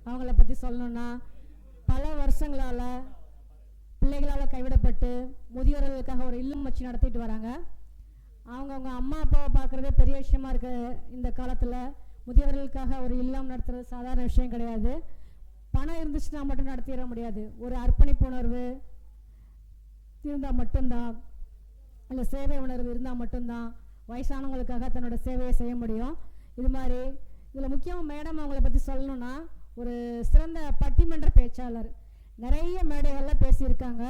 அவங்கள பற்றி சொல்லணுன்னா, பல வருஷங்களால் பிள்ளைகளால் கைவிடப்பட்டு முதியோர்களுக்காக ஒரு இல்லம் வச்சு நடத்திட்டு வராங்க. அவங்கவுங்க அம்மா அப்பாவை பார்க்குறதே பெரிய விஷயமா இருக்க இந்த காலத்தில் முதியவர்களுக்காக ஒரு இல்லம் நடத்துறது சாதாரண விஷயம் கிடையாது. பணம் இருந்துச்சுன்னா மட்டும் நடத்திட முடியாது. ஒரு அர்ப்பணிப்பு உணர்வு இருந்தால் மட்டும்தான், இல்லை சேவை உணர்வு இருந்தால் மட்டும்தான் வயசானவங்களுக்காக தன்னோட சேவையை செய்ய முடியும். இது மாதிரி இதில் முக்கியமாக மேடம் அவங்கள பற்றி சொல்லணுன்னா, ஒரு சிறந்த பட்டிமன்ற பேச்சாளர், நிறைய மேடைகளில் பேசியிருக்காங்க.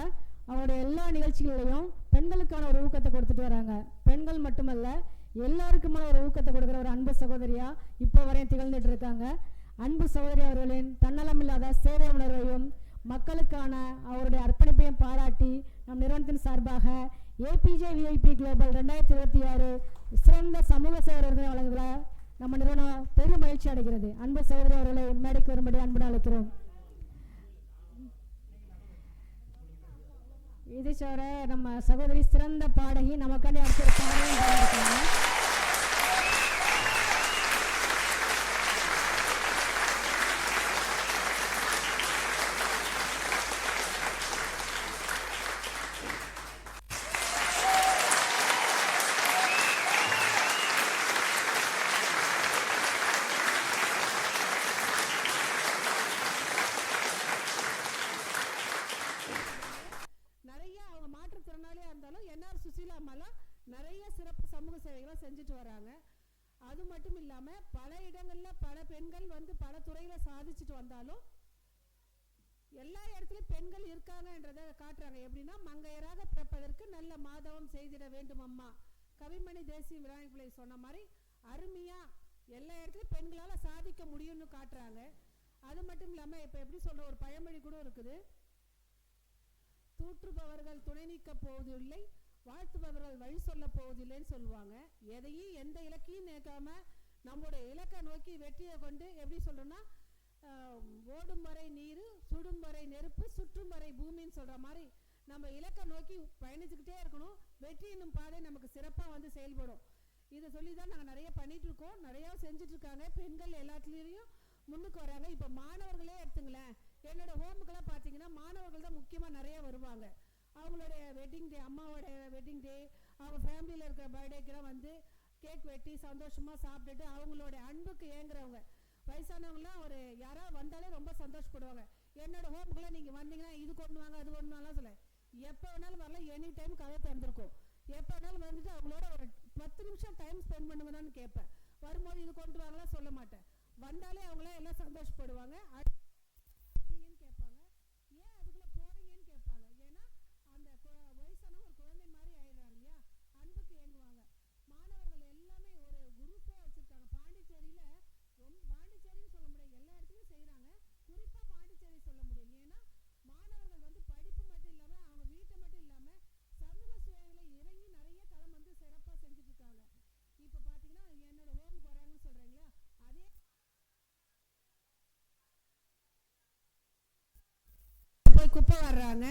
அவங்களுடைய எல்லா நிகழ்ச்சிகள்லையும் பெண்களுக்கான ஒரு ஊக்கத்தை கொடுத்துட்டு வராங்க. பெண்கள் மட்டுமல்ல, எல்லாருக்குமான ஒரு ஊக்கத்தை கொடுக்குற ஒரு அன்பு சகோதரியாக இப்போ வரையும் திகழ்ந்துட்டு இருக்காங்க. அன்பு சகோதரி அவர்களின் தன்னலமில்லாத சேவை உணர்வையும் மக்களுக்கான அவருடைய அர்ப்பணிப்பையும் பாராட்டி நம் நிறுவனத்தின் சார்பாக APJ-VIP குளோபல் 2026 சிறந்த சமூக சேவகர்களை வழங்குகிற நம்ம நிறுவனம் பெரும் மகிழ்ச்சி அடைகிறது. அன்பு சகோதரி அவர்களை மேடைக்கு வரும்படி அன்புடன் அழைக்கிறோம். இதை தவிர நம்ம சகோதரி சிறந்த பாடகி, நமக்காண்டி அடுத்த பாடகி. நிறைய சிறப்பு சமூக சேவைகளை செஞ்சுட்டு வராங்க. அது மட்டும் இல்லாமல் பல இடங்களில் பல பெண்கள் வந்து பல துறையில் சாதிச்சுட்டு வந்தாலும் எல்லா இடத்துலையும் பெண்கள் இருக்காங்கன்றதை காட்டுறாங்க. எப்படின்னா, மங்கையராக பிறப்பதற்கு நல்ல மாதவம் செய்திட வேண்டும் அம்மா, கவிமணி தேசிய விநாயகர் பிள்ளை சொன்ன மாதிரி அருமையாக எல்லா இடத்துலையும் பெண்களால் சாதிக்க முடியும்னு காட்டுறாங்க. அது மட்டும் இல்லாமல் இப்போ எப்படி சொல்கிற ஒரு பழமொழி கூட இருக்குது, தூற்றுபவர்கள் துணை நீக்க போவதில்லை, வாழ்த்துபவர்கள் வழி சொல்ல போவதில்லைன்னு சொல்லுவாங்க. எதையும் எந்த இலக்கையும் நினைக்காம நம்மளுடைய இலக்கை நோக்கி வெற்றியை கொண்டு, எப்படி சொல்கிறோன்னா, ஓடும் வரை நீர், சுடும் வரை நெருப்பு, சுற்றும் வரை பூமின்னு சொல்கிற மாதிரி நம்ம இலக்கை நோக்கி பயணிச்சுக்கிட்டே இருக்கணும். வெற்றி என்னும் பாதை நமக்கு சிறப்பாக வந்து செயல்படும். இதை சொல்லி தான் நாங்கள் நிறைய பண்ணிகிட்ருக்கோம், நிறையா செஞ்சிட்ருக்காங்க. பெண்கள் எல்லாத்துலேயும் முன்னுக்கு வராங்க. இப்போ மாணவர்களே எடுத்துங்களேன், என்னோட ஹோமுக்கெல்லாம் பார்த்தீங்கன்னா மாணவர்கள் தான் முக்கியமாக நிறைய வருவாங்க. அவங்களுடைய வெட்டிங் டே, அம்மாவோட வெட்டிங் டே, அவங்க ஃபேமிலியில் இருக்கிற பர்த்டேக்கெல்லாம் வந்து கேக் வெட்டி சந்தோஷமாக சாப்பிட்டுட்டு அவங்களோட அன்புக்கு ஏங்குறவங்க வயசானவங்களாம் ஒரு யாராவது வந்தாலே ரொம்ப சந்தோஷப்படுவாங்க. என்னோட ஹோமுக்கெல்லாம் நீங்கள் வந்தீங்கன்னா இது கொண்டு வாங்க அது கொண்டு வாங்கலாம் சொல்ல, எப்போ வேணாலும் வரலாம், எனி டைம் கதை திறந்துருக்கும். எப்போ வேணாலும் வந்துட்டு அவங்களோட ஒரு 10 நிமிஷம் டைம் ஸ்பெண்ட் பண்ணுங்கன்னு கேட்பேன். வரும்போது இது கொண்டு வாங்கலாம் சொல்ல மாட்டேன். வந்தாலே அவங்களாம் எல்லாம் சந்தோஷப்படுவாங்க. கேட்பாங்க, ஏன் அதுக்குள்ளே போகிறீங்கன்னு கேட்பாங்க. ஏன்னா அந்த வயசான ஒரு குழந்தை மாதிரி ஆயிடுறாங்க இல்லையா, அன்புக்கு ஏங்குவாங்க. மாணவர்கள் எல்லாமே ஒரு குரூப்பாக வச்சுருக்காங்க. பாண்டிச்சேரியில் பாண்டிச்சேரின்னு சொல்ல முடியாது, எல்லா இடத்துலையும் செய்கிறாங்க. குறிப்பாக பாண்டிச்சேரி சொல்ல முடியும். ஏன்னா மாணவர்கள் வந்து படிப்பு மட்டும் இல்லாமல் அவங்க வீட்டை மட்டும் இல்லாமல் சமூக சேவைகளை இறங்கி நிறைய தளம் வந்து சிறப்பாக செஞ்சுட்ருக்காங்க. இப்போ பார்த்தீங்கன்னா என்னோட ஹோமுக்கு வராங்கன்னு சொல்கிறீங்களா, அதே போய் குப்பை வர்றாங்க.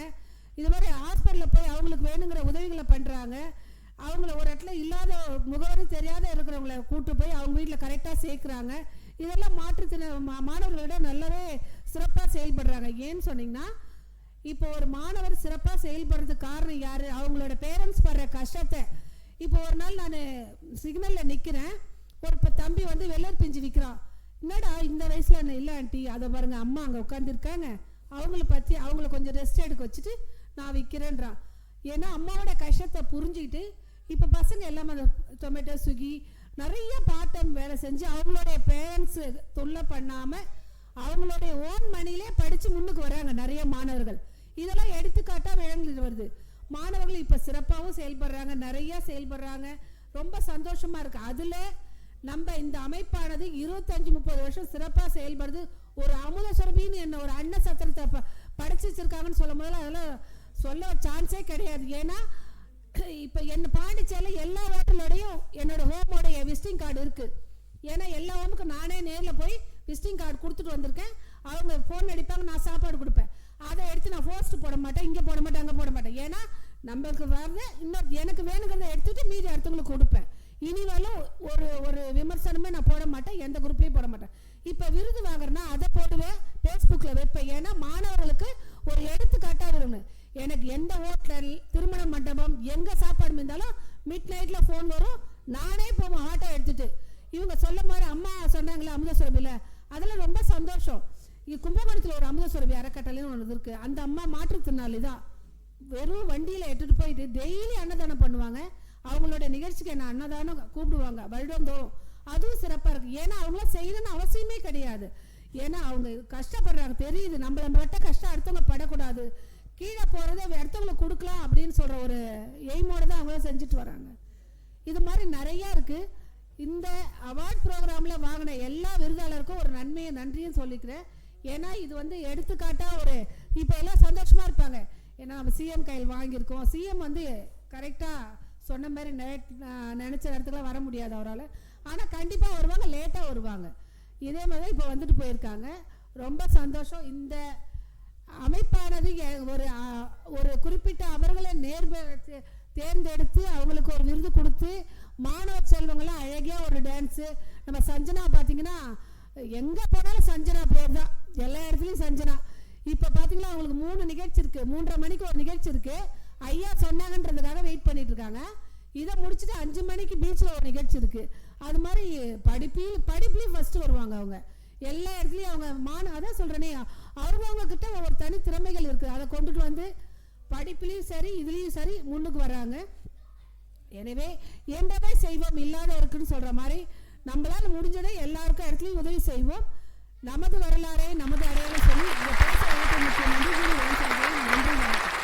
இது மாதிரி ஹாஸ்பிட்டலில் போய் அவங்களுக்கு வேணுங்கிற உதவிகளை பண்ணுறாங்க. அவங்கள ஒரு இடத்துல இல்லாத முகவரி தெரியாத இருக்கிறவங்கள கூட்டு போய் அவங்க வீட்டில் கரெக்டாக சேர்க்குறாங்க. இதெல்லாம் மாணவர்களிட நல்லாவே சிறப்பாக செயல்படுறாங்க. ஏன்னு சொன்னீங்கன்னா, இப்போ ஒரு மாணவர் சிறப்பாக செயல்படுறதுக்கு காரணம் யார்? அவங்களோட பேரண்ட்ஸ் படுற கஷ்டத்தை. இப்போ ஒரு நாள் நான் சிக்னலில் நிற்கிறேன், ஒரு தம்பி வந்து வெள்ளர் பிஞ்சு விற்கிறான். என்னடா இந்த வயசில் என்ன இல்லை ஆண்டி, அதை பாருங்க அம்மா அங்கே உட்காந்துருக்காங்க, அவங்கள கொஞ்சம் ரெஸ்ட் எடுக்க வச்சுட்டு நான் விற்கிறேன்றான். ஏன்னா அம்மாவோட கஷ்டத்தை புரிஞ்சுக்கிட்டு இப்போ பசங்க எல்லாமே டொமேட்டோ, ஸ்விக்கி நிறைய பார்ட் டைம் வேலை செஞ்சு அவங்களுடைய பேரண்ட்ஸு தொல்லை பண்ணாமல் அவங்களுடைய ஓன் மணிலே படித்து முன்னுக்கு வராங்க நிறைய மாணவர்கள். இதெல்லாம் எடுத்துக்காட்டாக விளங்கிட்டு வருது. மாணவர்கள் இப்போ சிறப்பாகவும் செயல்படுறாங்க, நிறையா செயல்படுறாங்க. ரொம்ப சந்தோஷமாக இருக்குது. அதில் நம்ம இந்த அமைப்பானது 25-30 வருஷம் சிறப்பாக செயல்படுது. ஒரு அமுத சுரபின்னு என்ன ஒரு அன்ன சத்திரத்தை படிச்சு வச்சிருக்காங்கன்னு சொல்லும் போதில் அதெல்லாம் சொல்ல சான்ஸே கிடையாது. ஏன்னா இப்போ என்ன பாண்டிச்சேரியில் எல்லா ஹோட்டலோடையும் என்னோட ஹோமோடைய விசிட்டிங் கார்டு இருக்குது. ஏன்னா எல்லா ஹோமுக்கும் நானே நேரில் போய் விசிட்டிங் கார்டு கொடுத்துட்டு வந்திருக்கேன். அவங்க ஃபோன் அடிப்பாங்க, நான் சாப்பாடு கொடுப்பேன். அதை எடுத்து நான் போஸ்ட் போட மாட்டேன், இங்கே போட மாட்டேன், அங்கே போட மாட்டேன். ஏன்னா நம்மளுக்கு வர்றது இன்னும் எனக்கு வேணுங்கிறத எடுத்துகிட்டு மீதி அடுத்தவங்களுக்கு கொடுப்பேன். இனிமேலும் ஒரு விமர்சனமே நான் போட மாட்டேன், எந்த குரூப்லேயும் போட மாட்டேன். இப்போ விருது வாங்குறேன்னா அதை போடுவேன், ஏன்னா மாணவர்களுக்கு ஒரு எடுத்துக்காட்டாக இருக்கணும். எனக்கு எந்த ஹோட்டல், திருமண மண்டபம், எங்கே சாப்பாடு இருந்தாலும் மிட் நைட்டில் ஃபோன் வரும், நானே போவேன் ஆட்டோ எடுத்துகிட்டு. இவங்க சொல்ல மாதிரி அம்மா சொன்னாங்களே அமுத சுரபியில், அதெல்லாம் ரொம்ப சந்தோஷம். கும்பகோணத்தில் ஒரு அமுத சுரபி அறக்கட்டளைன்னு ஒன்று இருக்குது. அந்த அம்மா மாற்றுத்திறனாளி தான். வெறும் வண்டியில் எடுத்துகிட்டு போயிட்டு டெய்லி அன்னதானம் பண்ணுவாங்க. அவங்களோட நிகழ்ச்சிக்கு என்ன அன்னதானம் கூப்பிடுவாங்க வருடந்தோறும். அதுவும் சிறப்பாக இருக்குது. ஏன்னா அவங்களாம் செய்யணும்னு அவசியமே கிடையாது. ஏன்னா அவங்க கஷ்டப்படுறாங்க, தெரியுது நம்மளை மட்டும் கஷ்டம் அடுத்தவங்க படக்கூடாது, கீழே போகிறத அடுத்தவங்களுக்கு கொடுக்கலாம் அப்படின்னு சொல்கிற ஒரு எய்மோடு தான் அவங்களும் செஞ்சுட்டு வராங்க. இது மாதிரி நிறையா இருக்குது. இந்த அவார்ட் ப்ரோக்ராமில் வாங்கின எல்லா விருதாளருக்கும் ஒரு நன்றியும் சொல்லிக்கிறேன். ஏன்னா இது வந்து எடுத்துக்காட்டாக ஒரு இப்போ எல்லாம் சந்தோஷமாக இருப்பாங்க. ஏன்னா நம்ம சிஎம் கையில் வாங்கியிருக்கோம். சிஎம் வந்து கரெக்டாக சொன்ன மாதிரி நினச்ச இடத்துக்குலாம் வர முடியாது அவரால். ஆனால் கண்டிப்பாக வருவாங்க, லேட்டாக வருவாங்க. இதே மாதிரி தான் இப்போ வந்துட்டு போயிருக்காங்க. ரொம்ப சந்தோஷம். இந்த அமைப்பானது ஒரு குறிப்பிட்ட அவர்களை தேர்ந்தெடுத்து அவங்களுக்கு ஒரு விருது கொடுத்து மாணவ செல்வங்களாம் அழகியாக ஒரு டான்ஸு. நம்ம சஞ்சனா பார்த்தீங்கன்னா எங்கே போனாலும் சஞ்சனா பேர் தான், எல்லா இடத்துலையும் சஞ்சனா. இப்போ பார்த்தீங்கன்னா அவங்களுக்கு 3 நிகழ்ச்சி இருக்குது, 3:30 மணிக்கு ஒரு நிகழ்ச்சி இருக்குது. ஐயா சொன்னாங்கன்றதுக்காக வெயிட் பண்ணிட்டு இருக்காங்க. இதை முடிச்சுட்டு 5 மணிக்கு பீச்சில் ஒரு நிகழ்ச்சி இருக்குது. அது மாதிரி படிப்புலையும் ஃபஸ்ட்டு வருவாங்க அவங்க. எல்லா இடத்துலையும் அவங்க அதான் சொல்கிறேனே, அவங்கவுங்க கிட்ட ஒவ்வொரு தனி திறமைகள் இருக்குது. அதை கொண்டுட்டு வந்து படிப்புலையும் சரி இதுலேயும் சரி முன்னுக்கு வர்றாங்க. எனவே என்னவே செய்வோம் இல்லாத இருக்குன்னு சொல்கிற மாதிரி நம்மளால் முடிஞ்சதை எல்லாருக்கும் இடத்துலையும் உதவி செய்வோம். நமது வரலாறை நமது அடையாளம் சொல்லி இதை பேச நன்றி.